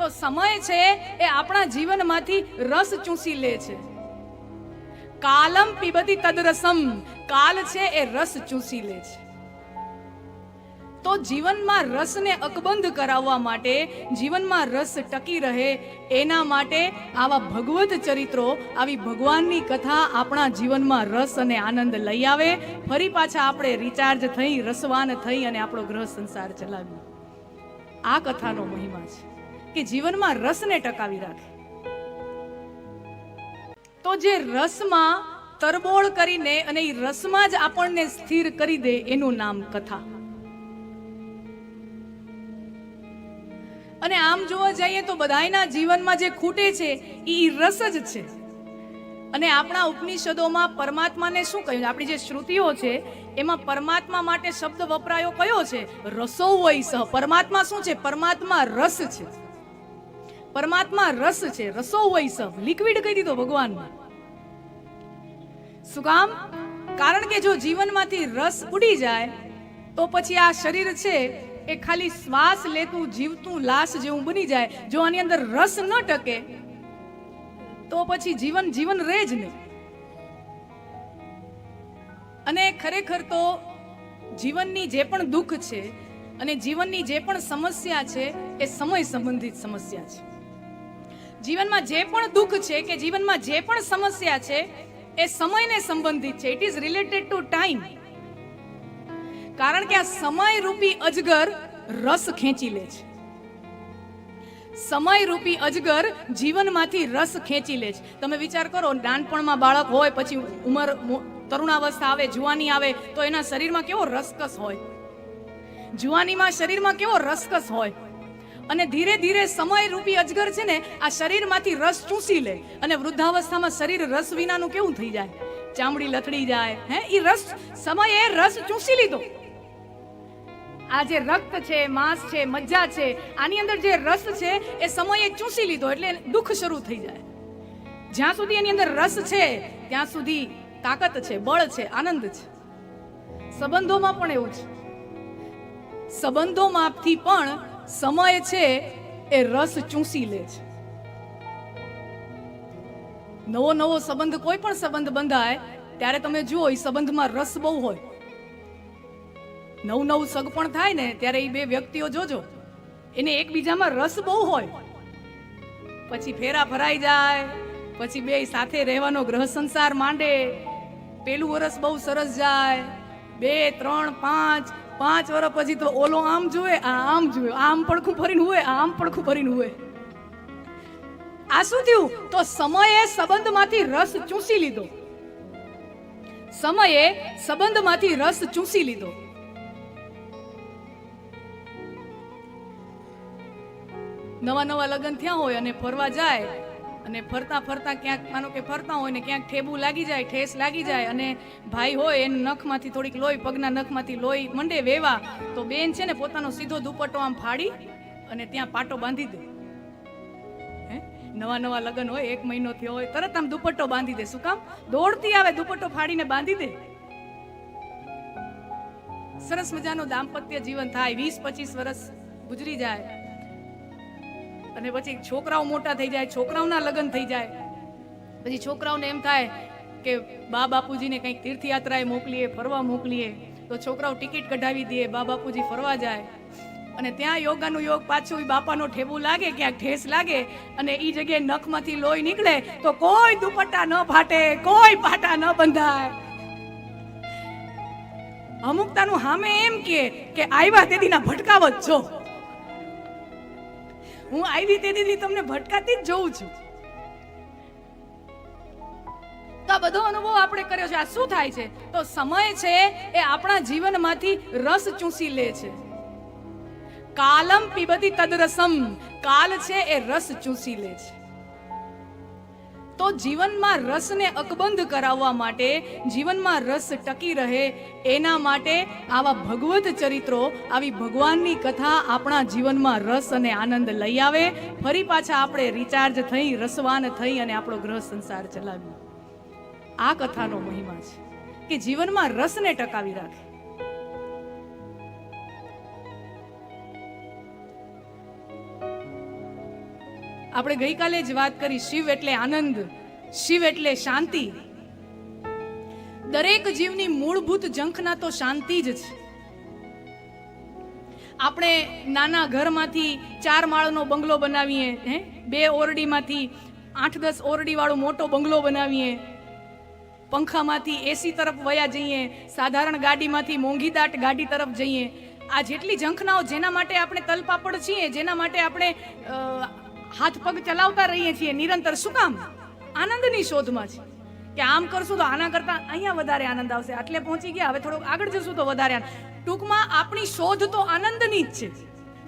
તો સમય છે એ આપણા જીવનમાંથી રસ ચૂસી લે છે. કાલમ પીબતી તદરસમ, કાલ છે એ રસ ચૂસી લે છે. તો જીવનમાં રસને અકબંધ કરાવવા માટે, જીવનમાં રસ ટકી રહે એના માટે આવા ભગવત ચરિત્રો, આવી ભગવાનની કથા આપણા જીવનમાં રસ અને આનંદ લઈ આવે. ફરી પાછા આપણે રિચાર્જ થઈ, રસવાન થઈ અને આપણો ગ્રહ સંસાર ચલાવીએ. આ કથાનો મહિમા છે કે જીવનમાં રસને ટકાવી રાખે. તો જે રસમાં તરબોળ કરીને અને એ રસમાં જ આપણને સ્થિર કરી દે એનું નામ કથા. અને આમ જોવા જઈએ તો બધાયના જીવનમાં જે ખૂટે છે એ રસ જ છે. અને આપણા ઉપનિષદોમાં પરમાત્માને શું કહ્યું? આપણી જે શ્રુતિઓ છે એમાં પરમાત્મા માટે શબ્દ વપરાયો કયો છે? રસો વૈ સહ. પરમાત્મા શું છે? પરમાત્મા રસ છે. પરમાત્મા રસ છે, રસો વૈ સહ. લિક્વિડ કહી દીધો ભગવાનમાં. શું કામ? કારણ કે જો જીવનમાંથી રસ ઉડી જાય તો પછી આ શરીર છે એ ખાલી શ્વાસ લેતું જીવતું લાશ જેવું બની જાય. જો આની અંદર રસ ન ટકે તો પછી જીવન રહે જ નહીં. અને ખરેખર તો જીવનની જે પણ દુઃખ છે અને જીવનની જે પણ સમસ્યા છે એ સમય સંબંધિત સમસ્યા છે. જીવનમાં જે પણ દુઃખ છે કે જીવનમાં જે પણ સમસ્યા છે એ સમયને સંબંધિત છે. It is related to time. કારણ કે આ સમય રૂપી અજગર રસ ખેંચી લે છે. સમય રૂપી અજગર જીવનમાંથી રસ ખેંચી લે છે. તમે વિચાર કરો, નાનપણમાં બાળક હોય, પછી ઉંમર તરુણાવસ્થા આવે, જુવાની આવે તો એના શરીરમાં કેવો રસકસ હોય. જુવાનીમાં શરીરમાં કેવો રસકસ હોય. અને ધીરે ધીરે સમય રૂપી અજગર છે ને આ શરીરમાંથી રસ ચૂસી લે. અને વૃદ્ધાવસ્થામાં શરીર રસ વિનાનું કેવું થઈ જાય? ચામડી લથડી જાય. એ રસ, સમયે રસ ચૂસી લીધો. આ જે રક્ત છે, માંસ છે, મજ્જા છે, આની અંદર જે રસ છે એ સમયે ચૂસી લીધો એટલે દુઃખ શરૂ થઈ જાય. જ્યાં સુધી એની અંદર રસ છે ત્યાં સુધી તાકાત છે, બળ છે, આનંદ છે. સંબંધોમાં પણ એવું છે. સંબંધોમાંથી પણ સમય છે એ રસ ચૂસી લે છે. નવો નવો સંબંધ, કોઈ પણ સંબંધ બંધાય ત્યારે તમે જુઓ એ સંબંધમાં રસ બહુ હોય. નવું નવું સગપણ થાય ને ત્યારે એ બે વ્યક્તિઓ જોજો, એને એકબીજામાં રસ બહુ હોય. પછી ફેરા ફરાઈ જાય, પછી બે સાથે રહેવાનો ગ્રહ સંસાર માંડે. પેલું વર્ષ બહુ સરસ જાય, 2, 3, 5 વર્ષ પછી તો ઓલો આમ જુએ, આ આમ જુએ, આમ પડખું ફરીને હોય, આમ પડખું ફરીને હોય. આ શું થયું? તો સમયે સંબંધમાંથી રસ ચૂસી લીધો. સમયે સંબંધમાંથી રસ ચૂસી લીધો. નવા નવા લગ્ન થયા હોય અને ફરવા જાય અને ફરતા ફરતા ક્યાંક, માનો કે ફરતા હોય ને ક્યાંક ઠેબુ લાગી જાય, ઠેસ લાગી જાય અને ભાઈ હોય એને નખમાંથી થોડીક લોહી, પગના નખમાંથી લોહી મંડે વેવા, તો બેન છે ને પોતાનો સીધો દુપટ્ટો આમ ફાડી અને ત્યાં પાટો બાંધી દે. નવા નવા લગ્ન હોય, 1 મહિનો થયો હોય, તરત આમ દુપટ્ટો બાંધી દે. શું કામ? દોડતી આવે, દુપટ્ટો ફાડીને બાંધી દે. સરસ મજાનું દાંપત્ય જીવન થાય. 20-25 વર્ષ ગુજરી જાય અને પછી છોકરાઓ મોટા થઈ જાય, છોકરાઓના લગ્ન થઈ જાય. પછી છોકરાઓને એમ થાય કે બા બાપુજીને કંઈક તીર્થયાત્રાએ મોકલીએ, ફરવા મોકલીએ. તો છોકરાઓ ટિકિટ કઢાવી દે, બા બાપુજી ફરવા જાય. અને ત્યાં યોગાનું યોગ પાછું બાપાનો ઠેબુ લાગે, ક્યાંક ઠેસ લાગે અને એ જગ્યાએ નખમાંથી લોહી નીકળે તો કોઈ દુપટ્ટા ન ફાટે, કોઈ પાટા ન બંધાય. અમુકતાનું સામે એમ કે આવ્યા તેદીના ભટકાવ જ છો. હું આવી તેદીની તમને ભટકાતી જ જોઉં છું. તો આ બધો અનુભવ આપણે કર્યો છે. આ શું થાય છે? તો સમય છે એ આપણા જીવનમાંથી રસ ચૂસી લે છે. કાલમ પીબતી તદરસમ, કાલ છે એ રસ ચૂસી લે છે. તો જીવનમાં રસને અકબંધ કરાવવા માટે, જીવનમાં રસ ટકી રહે એના માટે આવા ભગવત ચરિત્રો, આવી ભગવાનની કથા આપણા જીવનમાં રસ અને આનંદ લઈ આવે. ફરી પાછા આપણે રિચાર્જ થઈ, રસવાન થઈ અને આપણો ગ્રહ સંસાર ચલાવીએ. આ કથાનો મહિમા છે કે જીવનમાં રસને ટકાવી રાખે. આપણે ગઈકાલે જ વાત કરી, શિવ એટલે આનંદ, શિવ એટલે શાંતિ. દરેક જીવની મૂળભૂત ઝંખના તો શાંતિ જ છે. આપણે નાના ઘરમાંથી 4 માળનો બંગલો બનાવીએ, 2 ઓરડીમાંથી 8-10 ઓરડી વાળો મોટો બંગલો બનાવીએ, પંખામાંથી એસી તરફ વયા જઈએ, સાધારણ ગાડીમાંથી મોંઘીદાટ ગાડી તરફ જઈએ. આ જેટલી ઝંખનાઓ, જેના માટે આપણે તલપાપડ છીએ, જેના માટે આપણે હાથ પગ ચલાવતા રહીએ છીએ નિરંતર, શું કામ? આનંદની શોધમાં છે કે આમ કરશું તો આના કરતા અહીંયા વધારે આનંદ આવશે, આટલે પહોંચી ગયા, હવે થોડુંક આગળ જશું તો વધારે આનંદ. ટૂંકમાં આપણી શોધ તો આનંદની જ છે,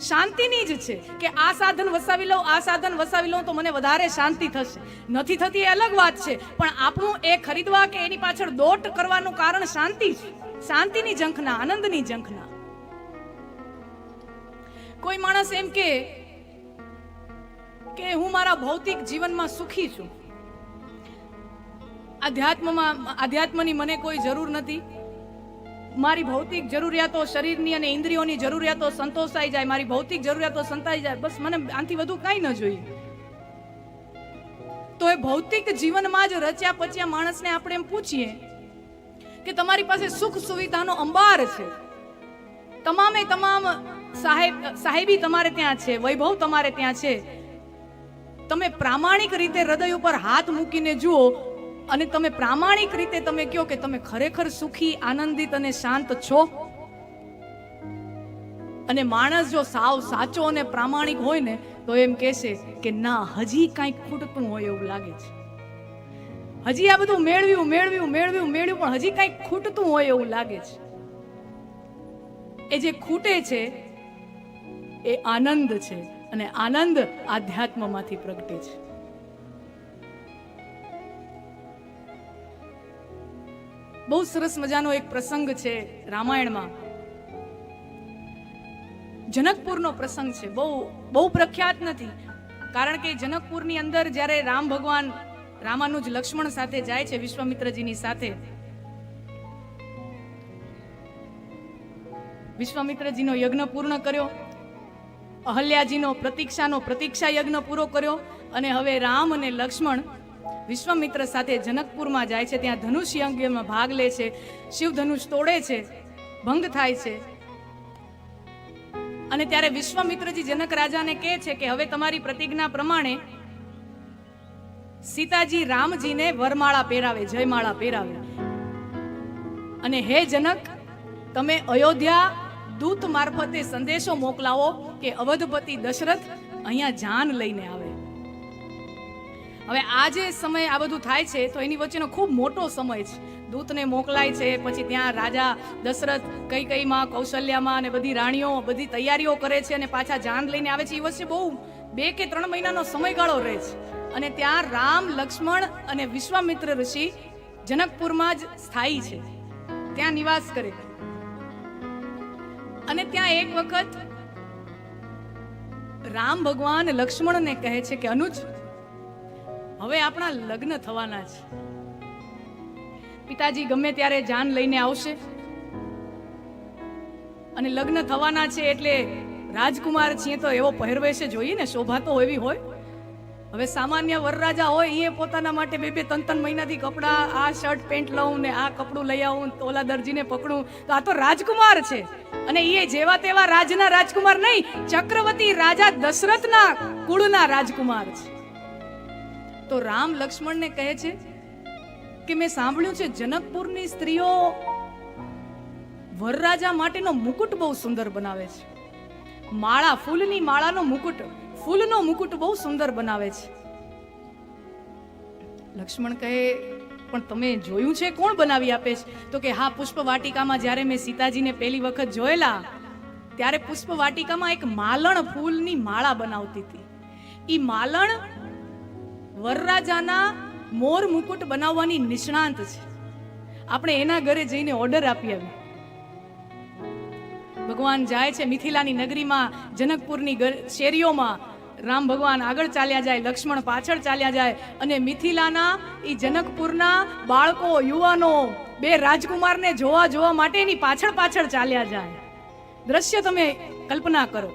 શાંતિની જ છે કે આ સાધન વસાવી લઉં, આ સાધન વસાવી લઉં તો મને વધારે શાંતિ થશે. નથી થતી એ અલગ વાત છે, પણ આપણું એ ખરીદવા કે એની પાછળ દોટ કરવાનું કારણ શાંતિ છે, શાંતિની ઝંખના, આનંદની ઝંખના. કોઈ માણસ એમ કે હું મારા ભૌતિક જીવનમાં સુખી છું, આધ્યાત્મની મને કોઈ જરૂર નથી, મારી ભૌતિક જરૂરિયાતો, શરીરની અને ઇન્દ્રિયોની જરૂરિયાતો સંતોષાઈ જાય, મારી ભૌતિક જરૂરિયાતો સંતાઈ જાય, બસ મને આનાથી વધુ કાંઈ ન જોઈએ. તો એ ભૌતિક જીવનમાં જ રચ્યા પચ્યા માણસને આપણે એમ પૂછીએ કે તમારી પાસે સુખ સુવિધાનો અંબાર છે, તમામે તમામ સાહેબી તમારે ત્યાં છે, વૈભવ તમારે ત્યાં છે, તમે પ્રામાણિક રીતે હૃદય ઉપર હાથ મૂકીને જુઓ અને તમે પ્રામાણિક રીતે તમે કહો કે તમે ખરેખર સુખી, આનંદિત અને શાંત છો? અને માણસ જો સાવ સાચો અને પ્રામાણિક હોય ને તો એમ કહેશે કે ના, હજી કાંઈક ખૂટતું હોય એવું લાગે છે, હજી આ બધું મેળવ્યું પણ હજી કાંઈક ખૂટતું હોય એવું લાગે છે. એ જે ખૂટે છે એ આનંદ છે, અને આનંદ આધ્યાત્મમાંથી પ્રગટે છે. બહુ સરસ મજાનો એક પ્રસંગ છે રામાયણમાં, જનકપુરનો પ્રસંગ છે. બહુ પ્રખ્યાત નથી, કારણ કે જનકપુરની અંદર જ્યારે રામ ભગવાન રામાનુજ લક્ષ્મણ સાથે જાય છે, વિશ્વામિત્રજીની સાથે, વિશ્વામિત્રજીનો યજ્ઞ પૂર્ણ કર્યો, અહલ્યાજીનો પ્રતીક્ષા યજ્ઞ પૂરો કર્યો, અને હવે રામ અને લક્ષ્મણ વિશ્વામિત્ર સાથે જનકપુરમાં જાય છે. ત્યાં ધનુષ યજ્ઞમાં ભાગ લે છે, શિવ ધનુષ તોડે છે, ભંગ થાય છે. અને ત્યારે વિશ્વામિત્રજી જનક રાજાને કહે છે કે હવે તમારી પ્રતિજ્ઞા પ્રમાણે સીતાજી રામજીને વરમાળા પહેરાવે, જયમાળા પહેરાવે, અને હે જનક, તમે અયોધ્યા દૂત મારફતે સંદેશો મોકલાવો કે અવધપતિ દશરથ અહીંયા જાન લઈને આવે. હવે આ જે સમય આ બધું થાય છે તો એની વચ્ચેનો ખૂબ મોટો સમય છે. દૂતને મોકલાય છે, પછી ત્યાં રાજા દશરથ કૈકેયીમાં, કૌશલ્યામાં અને બધી રાણીઓ બધી તૈયારીઓ કરે છે અને પાછા જાન લઈને આવે છે. એ વચ્ચે બહુ 2 કે 3 મહિનાનો સમયગાળો રહે છે. અને ત્યાં રામ, લક્ષ્મણ અને વિશ્વામિત્ર ઋષિ જનકપુરમાં જ સ્થાયી છે, ત્યાં નિવાસ કરે. અને ત્યાં એક વખત રામ ભગવાન લક્ષ્મણને કહે છે કે અનુજ, હવે આપણા લગ્ન થવાના છે. પિતાજી ગમે ત્યારે જાન લઈને આવશે અને લગ્ન થવાના છે એટલે રાજકુમાર છીએ તો એવો પહેરવેશ જોઈએ ને, શોભા તો એવી હોય. હવે સામાન્ય વરરાજા હોય એ પોતાના માટે 2-3 મહિનાથી કપડા, આ શર્ટ પેન્ટ લઉં ને આ કપડું લઈ આવું, ઓલા દરજીને પકડું, તો આ તો રાજકુમાર છે. અને એ જેવા તેવા રાજના રાજકુમાર નહીં, ચક્રવર્તી રાજા દશરથના કુળના રાજકુમાર છે. તો રામ લક્ષ્મણને કહે છે કે મેં સાંભળ્યું છે જનકપુરની સ્ત્રીઓ વરરાજા માટેનો મુકુટ બહુ સુંદર બનાવે છે, માળા, ફૂલની માળાનો મુકુટ, ફૂલનો મુકુટ બહુ સુંદર બનાવે છે. લક્ષ્મણ કહે પણ તમે જોયું છે, કોણ બનાવી આપે છે? તો કે હા, પુષ્પ વાટિકામાં જ્યારે મેં સીતાજીને પહેલી વખત જોયેલા ત્યારે પુષ્પ વાટિકામાં એક માલણ ફૂલની માળા બનાવતી હતી. ઈ માલણ વરરાજાના મોર મુકુટ બનાવવાની નિષ્ણાંત છે. આપણે એના ઘરે જઈને ઓર્ડર આપી આવી. ભગવાન જાય છે મિથિલાની નગરીમાં, જનકપુરની શેરીઓમાં. રામ ભગવાન આગળ ચાલ્યા જાય, લક્ષ્મણ પાછળ ચાલ્યા જાય, અને મિથિલાના એ જનકપુરના બાળકો, યુવાનો 2 રાજકુમારને જોવા માટે એની પાછળ ચાલ્યા જાય. દ્રશ્ય તમે કલ્પના કરો.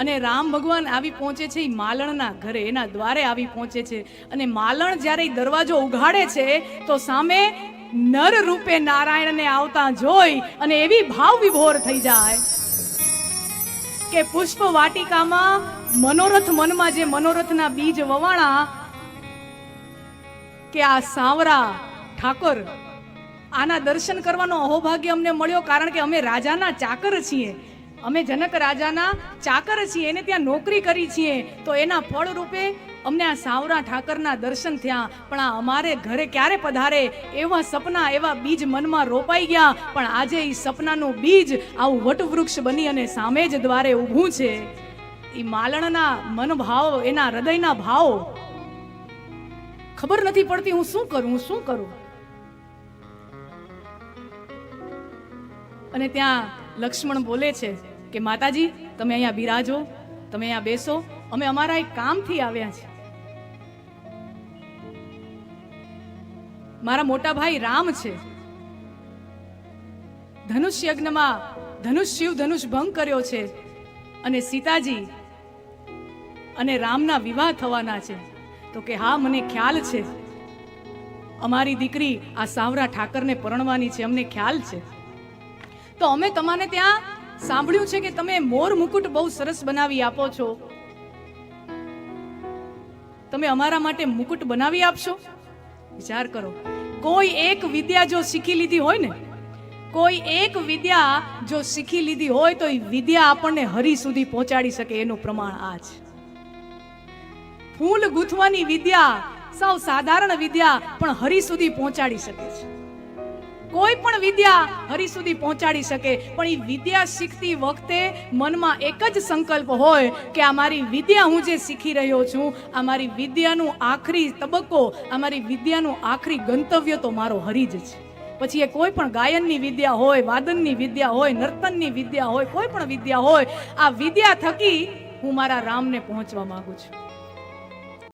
અને રામ ભગવાન આવી પહોંચે છે એ માલણના ઘરે, એના દ્વારે આવી પહોંચે છે. અને માલણ જ્યારે ઈ દરવાજો ઉઘાડે છે તો સામે નર રૂપે નારાયણને આવતા જોઈ અને એવી ભાવ વિભોર થઈ જાય કે પુષ્પ વાટિકામાં મનોરથ મનમાં જે મનોરથના બીજ વવાણા કે આ સાવરા ઠાકોર આના દર્શન કરવાનો અહોભાગ્ય અમને મળ્યો, કારણ કે અમે રાજાના ચાકર છીએ, અમે જનક રાજાના ચાકર છીએ, એને ત્યાં નોકરી કરી છીએ. તો એના ફળ રૂપે અમને આ સાવરા ઠાકરના દર્શન થયા. પણ આ અમારે ઘરે ક્યારે પધારે એવા સપના, એવા બીજ મનમાં રોપાઈ ગયા. પણ આજે એ સપનાનું બીજ આવું વટવૃક્ષ બની અને સામે જ દ્વારે ઊભું છે. એ માલણના મન ભાવ, એના હૃદયના ભાવ ખબર નથી પડતી હું શું કરું. અને ત્યાં લક્ષ્મણ બોલે છે કે માતાજી તમે અહીંયા બિરાજો, તમે અહીંયા બેસો, અમે અમારા એક કામથી આવ્યા છીએ. મારા મોટા ભાઈ રામ છે, ધનુષ યજ્ઞમાં શિવ ધનુષ ભંગ કર્યો છે અને સીતાજી અને રામના વિવાહ થવાના છે. તો કે હા મને ખ્યાલ છે, અમારી દીકરી આ સાવરા ઠાકરને પરણવાની છે, અમને ખ્યાલ છે. તો અમે તમારે ત્યાં સાંભળ્યું છે કે તમે મોર મુકુટ બહુ સરસ બનાવી આપો છો, તમે અમારા માટે મુકુટ બનાવી આપશો? વિચાર કરો, કોઈ એક વિદ્યા જો શીખી લીધી હોય ને, કોઈ એક વિદ્યા જો શીખી લીધી હોય તો એ વિદ્યા આપણને હરિ સુધી પહોંચાડી શકે. એનું પ્રમાણ આ છે. ફૂલ ગૂંથવાની વિદ્યા સાવ સાધારણ વિદ્યા પણ હરિ સુધી પહોંચાડી શકે છે. કોઈ પણ વિદ્યા હરિ સુધી પહોંચાડી શકે, પણ એ વિદ્યા શીખતી વખતે મનમાં એક જ સંકલ્પ હોય કે આ મારી વિદ્યા હું જે શીખી રહ્યો છું, આ મારી વિદ્યાનું આખરી તબક્કો, આ મારી વિદ્યાનું આખરી ગંતવ્ય તો મારો હરિ જ છે. પછી એ કોઈ પણ ગાયનની વિદ્યા હોય, વાદનની વિદ્યા હોય, નર્તનની વિદ્યા હોય, કોઈ પણ વિદ્યા હોય, આ વિદ્યા થકી હું મારા રામને પહોંચવા માંગુ છું.